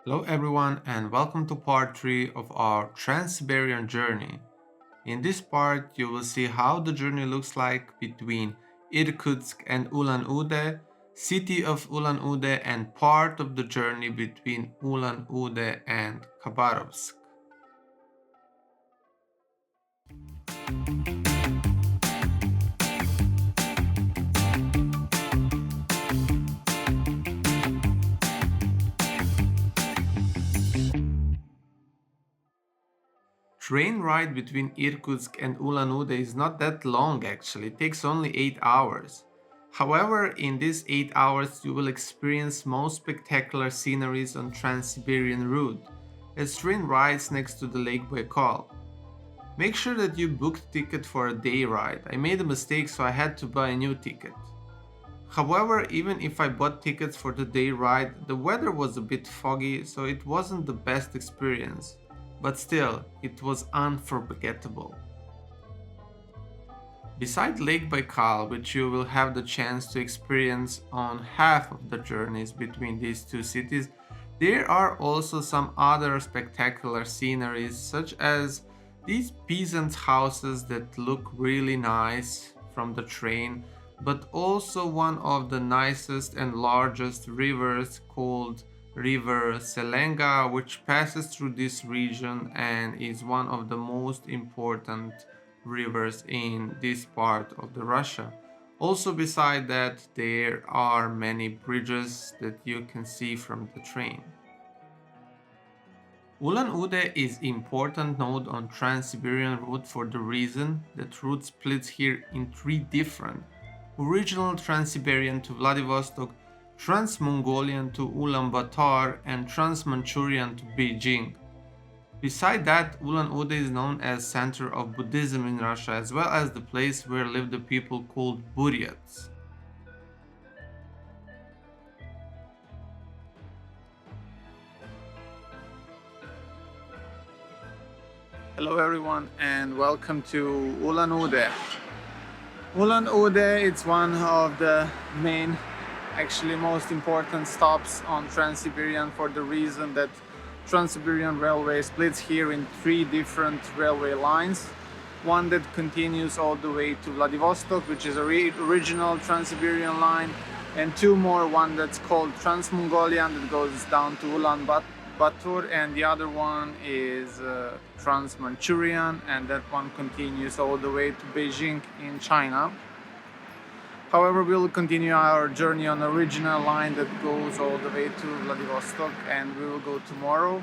Hello everyone and welcome to part 3 of our Trans-Siberian journey. In this part you will see how the journey looks like between Irkutsk and Ulan Ude, city of Ulan Ude and part of the journey between Ulan Ude and Khabarovsk. Train ride between Irkutsk and Ulan Ude is not that long actually, it takes only 8 hours. However, in these 8 hours you will experience most spectacular sceneries on Trans-Siberian Route, as train rides next to the Lake Baikal. Make sure that you booked ticket for a day ride. I made a mistake so I had to buy a new ticket. However, even if I bought tickets for the day ride, the weather was a bit foggy so it wasn't the best experience. But still, it was unforgettable. Beside Lake Baikal, which you will have the chance to experience on half of the journeys between these two cities, there are also some other spectacular sceneries such as these peasants' houses that look really nice from the train, but also one of the nicest and largest rivers called River Selenga, which passes through this region and is one of the most important rivers in this part of the Russia. Also beside that, there are many bridges that you can see from the train. Ulan Ude is important node on Trans-Siberian Route for the reason that route splits here in three different: original Trans-Siberian to Vladivostok, Trans-Mongolian to Ulaanbaatar, and Trans-Manchurian to Beijing. Beside that, Ulan Ude is known as center of Buddhism in Russia, as well as the place where live the people called Buryats. Hello everyone and welcome to Ulan Ude. Ulan Ude is one of the main, actually most important stops on Trans-Siberian for the reason that Trans-Siberian Railway splits here in three different railway lines. One that continues all the way to Vladivostok, which is a original Trans-Siberian line, and two more, one that's called Trans-Mongolian that goes down to Ulaanbaatar, and the other one is Trans-Manchurian, and that one continues all the way to Beijing in China. However, we'll continue our journey on the original line that goes all the way to Vladivostok, and we will go tomorrow.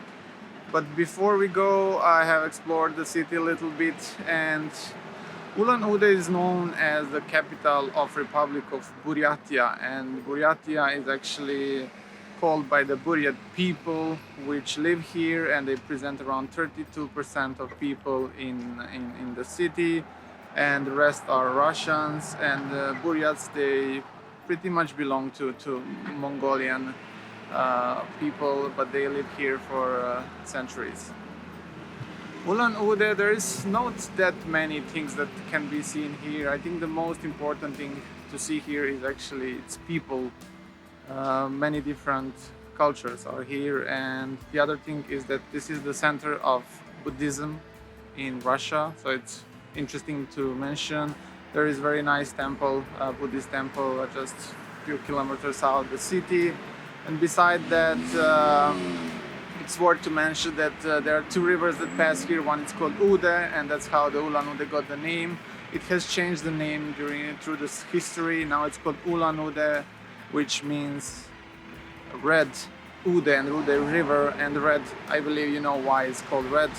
But before we go, I have explored the city a little bit, and Ulan Ude is known as the capital of Republic of Buryatia, and Buryatia is actually called by the Buryat people which live here, and they present around 32% of people in the city, and the rest are Russians, and the Buryats, they pretty much belong to Mongolian people, but they live here for centuries. Ulan Ude, there is not that many things that can be seen here. I think the most important thing to see here is actually its people. Many different cultures are here, and the other thing is that this is the center of Buddhism in Russia, so it's interesting to mention. There is very nice temple, Buddhist temple, just a few kilometers out of the city. And beside that, it's worth to mention that there are two rivers that pass here. One is called Ude, and that's how the Ulan Ude got the name. It has changed the name through this history. Now it's called Ulan Ude, which means red. Ude and Ude river, and red, I believe you know why it's called red.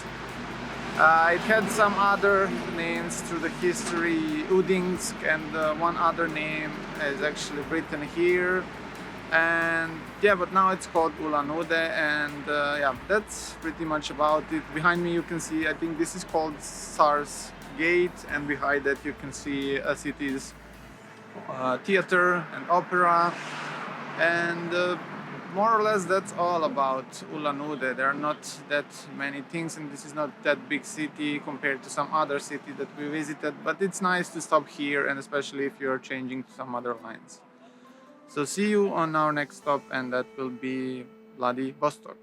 It had some other names through the history, Udinsk, and one other name is actually written here. And yeah, but now it's called Ulan Ude, and yeah, that's pretty much about it. Behind me you can see, I think this is called Tsar's Gate, and behind that you can see a city's theater and opera, and more or less that's all about Ulan Ude. There are not that many things, and this is not that big city compared to some other city that we visited, but it's nice to stop here, and especially if you're changing to some other lines. So see you on our next stop, and that will be Vladivostok.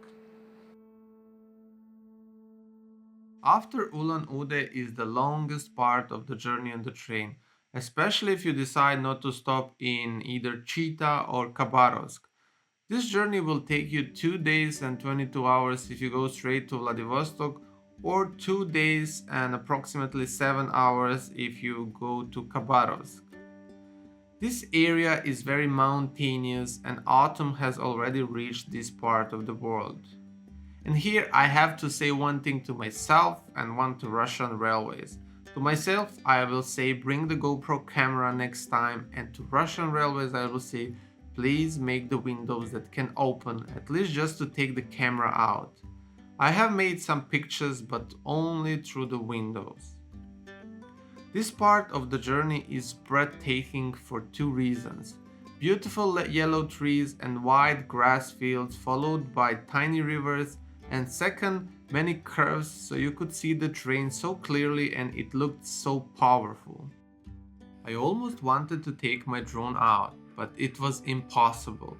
After Ulan Ude is the longest part of the journey on the train, especially if you decide not to stop in either Chita or Khabarovsk. This journey will take you 2 days and 22 hours if you go straight to Vladivostok, or 2 days and approximately 7 hours if you go to Khabarovsk. This area is very mountainous and autumn has already reached this part of the world. And here I have to say one thing to myself and one to Russian railways. To myself, I will say bring the GoPro camera next time, and to Russian railways, I will say please make the windows that can open, at least just to take the camera out. I have made some pictures, but only through the windows. This part of the journey is breathtaking for two reasons. Beautiful yellow trees and wide grass fields followed by tiny rivers, and second, many curves so you could see the train so clearly and it looked so powerful. I almost wanted to take my drone out, but it was impossible.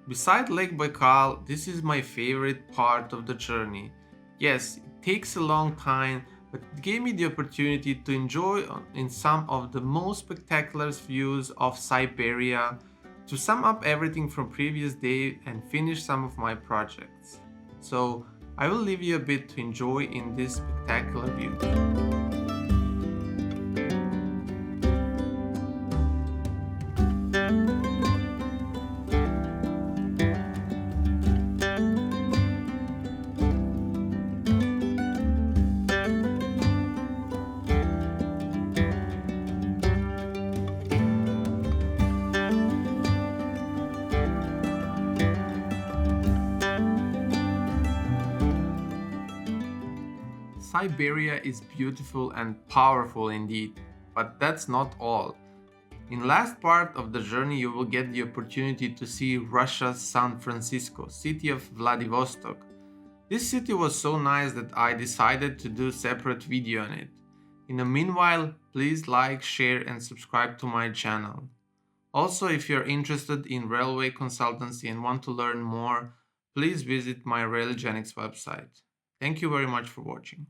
Beside Lake Baikal, this is my favorite part of the journey. Yes, it takes a long time, but it gave me the opportunity to enjoy in some of the most spectacular views of Siberia, to sum up everything from previous day and finish some of my projects. So I will leave you a bit to enjoy in this spectacular beauty. Siberia is beautiful and powerful indeed, but that's not all. In last part of the journey you will get the opportunity to see Russia's San Francisco, city of Vladivostok. This city was so nice that I decided to do separate video on it. In the meanwhile, please like, share and subscribe to my channel. Also, if you're interested in railway consultancy and want to learn more, please visit my Railgenics website. Thank you very much for watching.